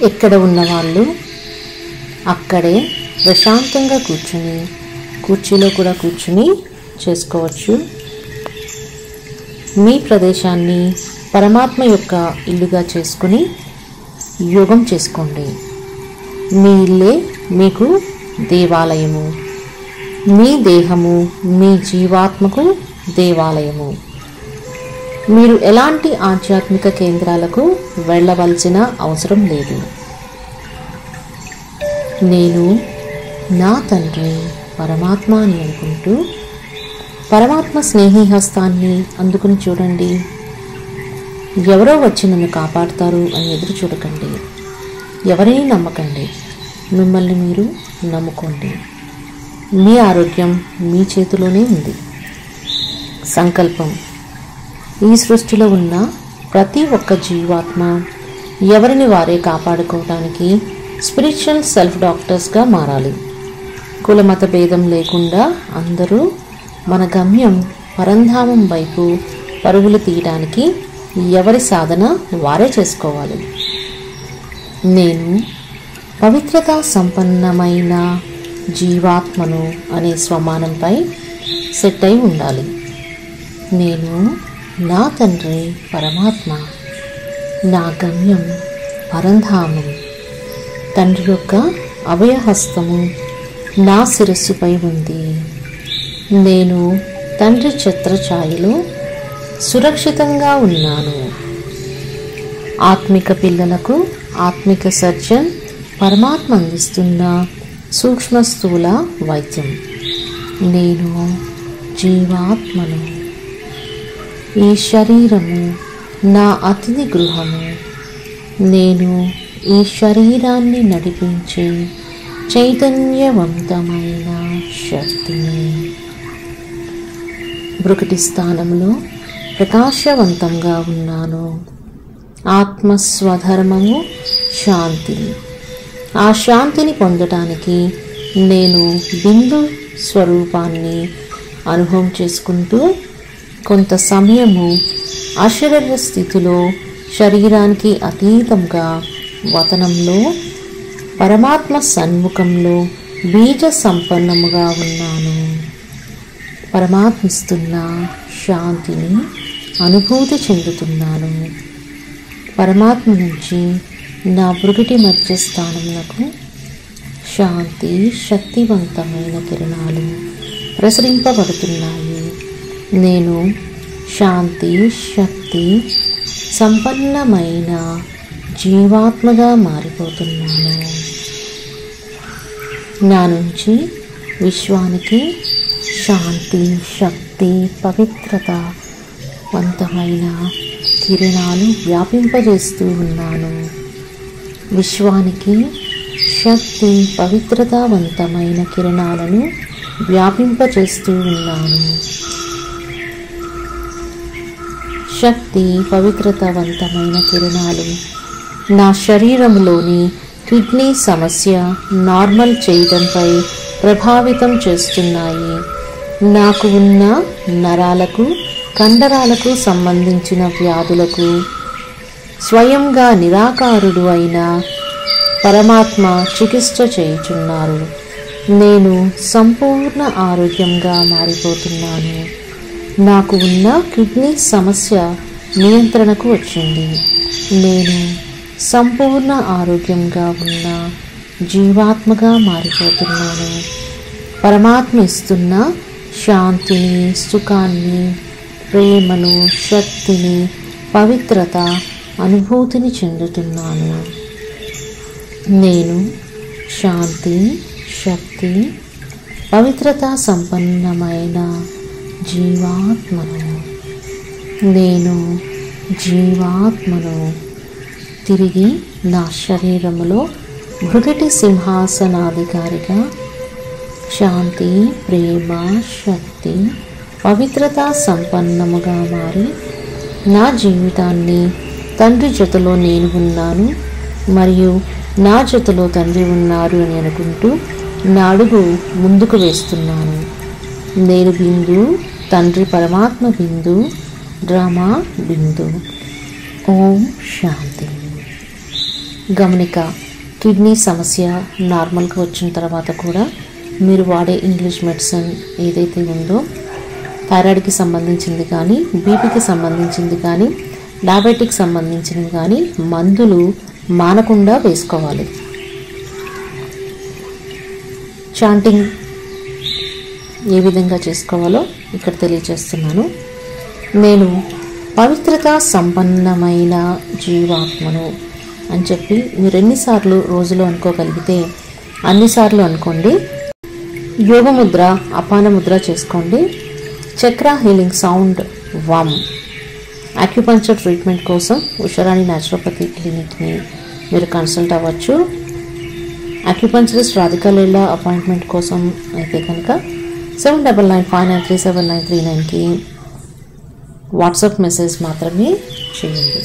ఎక్కడ ఉన్నవాళ్ళు అక్కడే ప్రశాంతంగా కూర్చుని, కుర్చీలో కూడా కూర్చుని చేసుకోవచ్చు. మీ ప్రదేశాన్ని పరమాత్మ యొక్క ఇల్లుగా చేసుకుని యోగం చేసుకోండి. మీ ఇల్లే మీకు దేవాలయము, మీ దేహము మీ జీవాత్మకు దేవాలయము. మీరు ఎలాంటి ఆధ్యాత్మిక కేంద్రాలకు వెళ్ళవలసిన అవసరం లేదు. నేను నా తండ్రి పరమాత్మ అని అనుకుంటూ పరమాత్మ స్నేహి హస్తాన్ని అందుకుని చూడండి. ఎవరో వచ్చి నన్ను కాపాడుతారు అని ఎదురు చూడకండి. ఎవరిని నమ్మకండి, మిమ్మల్ని మీరు నమ్ముకోండి. మీ ఆరోగ్యం మీ చేతిలోనే ఉంది. సంకల్పం: ఈ సృష్టిలో ఉన్న ప్రతి ఒక్క జీవాత్మ ఎవరిని వారే కాపాడుకోవడానికి స్పిరిచువల్ సెల్ఫ్ డాక్టర్స్గా మారాలి. కులమత భేదం లేకుండా అందరూ మన గమ్యం పరంధామం వైపు పరుగులు తీయడానికి ఎవరి సాధన వారే చేసుకోవాలి. నేను పవిత్రతా సంపన్నమైన జీవాత్మను అనే స్వమానంపై సెట్ అయి ఉండాలి. నేను నా తండ్రి పరమాత్మ, నా గమ్యం పరంధామం. తండ్రి యొక్క అభయహస్తము నా శిరస్సుపై ఉంది. నేను తండ్రి ఛత్రఛాయలో సురక్షితంగా ఉన్నాను. ఆత్మిక పిల్లలకు ఆత్మిక సర్జన్ పరమాత్మ అందిస్తున్న సూక్ష్మ స్థూల వైద్యం. నేను జీవాత్మను. ఈ శరీరము నా అతిథి గృహము. నేను ఈ శరీరాన్ని నడిపించే చైతన్యవంతమైన శక్తిని. బ్రుకుటి స్థానంలో ప్రకాశవంతంగా ఉన్నాను. ఆత్మస్వధర్మము శాంతి. ఆ శాంతిని పొందటానికి నేను బిందు స్వరూపాన్ని అనుభవం చేసుకుంటూ కొంత సమయము అశరీర స్థితిలో శరీరానికి అతీతంగా వతనంలో పరమాత్మ సన్ముఖంలో బీజ సంపన్నముగా ఉన్నాను. పరమాత్మిస్తున్న శాంతిని అనుభూతి చెందుతున్నాను. పరమాత్మ నుంచి నా బ్రుకుటి మధ్య స్థానమునకు శాంతి శక్తివంతమైన కిరణాలు ప్రసరింపబడుతున్నాయి. నేను శాంతి శక్తి సంపన్నమైన జీవాత్మగా మారిపోతున్నాను. నా నుంచి విశ్వానికి శాంతి శక్తి పవిత్రత వంతమైన కిరణాలు వ్యాపింపజేస్తూ ఉన్నాను. విశ్వానికి శక్తి పవిత్రతావంతమైన కిరణాలను వ్యాపింపజేస్తూ ఉన్నాను. శక్తి పవిత్రతావంతమైన కిరణాలు నా శరీరంలోని కిడ్నీ సమస్య నార్మల్ చేయడంపై ప్రభావితం చేస్తున్నాయి. నాకు ఉన్న నరాలకు కండరాలకు సంబంధించిన వ్యాధులకు స్వయంగా నిరాకారుడు అయిన పరమాత్మ చికిత్స చేయుచున్నారు. నేను సంపూర్ణ ఆరోగ్యంగా మారిపోతున్నాను. నాకు ఉన్న కిడ్నీ సమస్య నియంత్రణకు వచ్చింది. నేను సంపూర్ణ ఆరోగ్యంగా ఉన్న జీవాత్మగా మారిపోతున్నాను. పరమాత్మ ఇస్తున్న శాంతిని సుఖాన్ని ప్రేమను శక్తిని పవిత్రత అనుభూతిని చెందుతున్నాను. నేను శాంతి శక్తి పవిత్రత సంపన్నమైన జీవాత్మను. నేను జీవాత్మను. తిరిగి నా శరీరములో భృగటి సింహాసనాధికారిగా శాంతి ప్రేమ శక్తి పవిత్రత సంపన్నముగా మారి నా జీవితాన్ని తండ్రి జతలో నేను ఉన్నాను మరియు నా జతలో తండ్రి ఉన్నారు అని అనుకుంటూ నా అడుగు ముందుకు వేస్తున్నాను. నేను బిందు, తండ్రి పరమాత్మ బిందు, డ్రామా బిందు. ఓం శాంతి. గమనిక, కిడ్నీ సమస్య నార్మల్గా వచ్చిన తర్వాత కూడా మీరు వాడే ఇంగ్లీష్ మెడిసిన్ ఏదైతే ఉందో థైరాయిడ్కి సంబంధించింది కానీ, బీపీకి సంబంధించింది కానీ, డయాబెటిక్ సంబంధించినవి కానీ మందులు మానకుండా వేసుకోవాలి. చాంటింగ్ ఏ విధంగా చేసుకోవాలో ఇక్కడ తెలియజేస్తున్నాను. నేను పవిత్రత సంపన్నమైన జీవాత్మను అని చెప్పి మీరు ఎన్నిసార్లు రోజులో అనుకోగలిగితే అన్నిసార్లు అనుకోండి. యోగముద్ర, అపాన ముద్ర చేసుకోండి. చక్ర హీలింగ్ సౌండ్ వమ్. అక్యుపంక్చర్ ట్రీట్మెంట్ కోసం ఉషారాణి న్యాచురోపతి క్లినిక్ని మీరు కన్సల్ట్ అవ్వచ్చు. అక్యుపంక్చరిస్ట్ రాధికా లీలా అపాయింట్మెంట్ కోసం అయితే కనుక 7995937939కి వాట్సాప్ మెసేజ్ మాత్రమే చేయండి.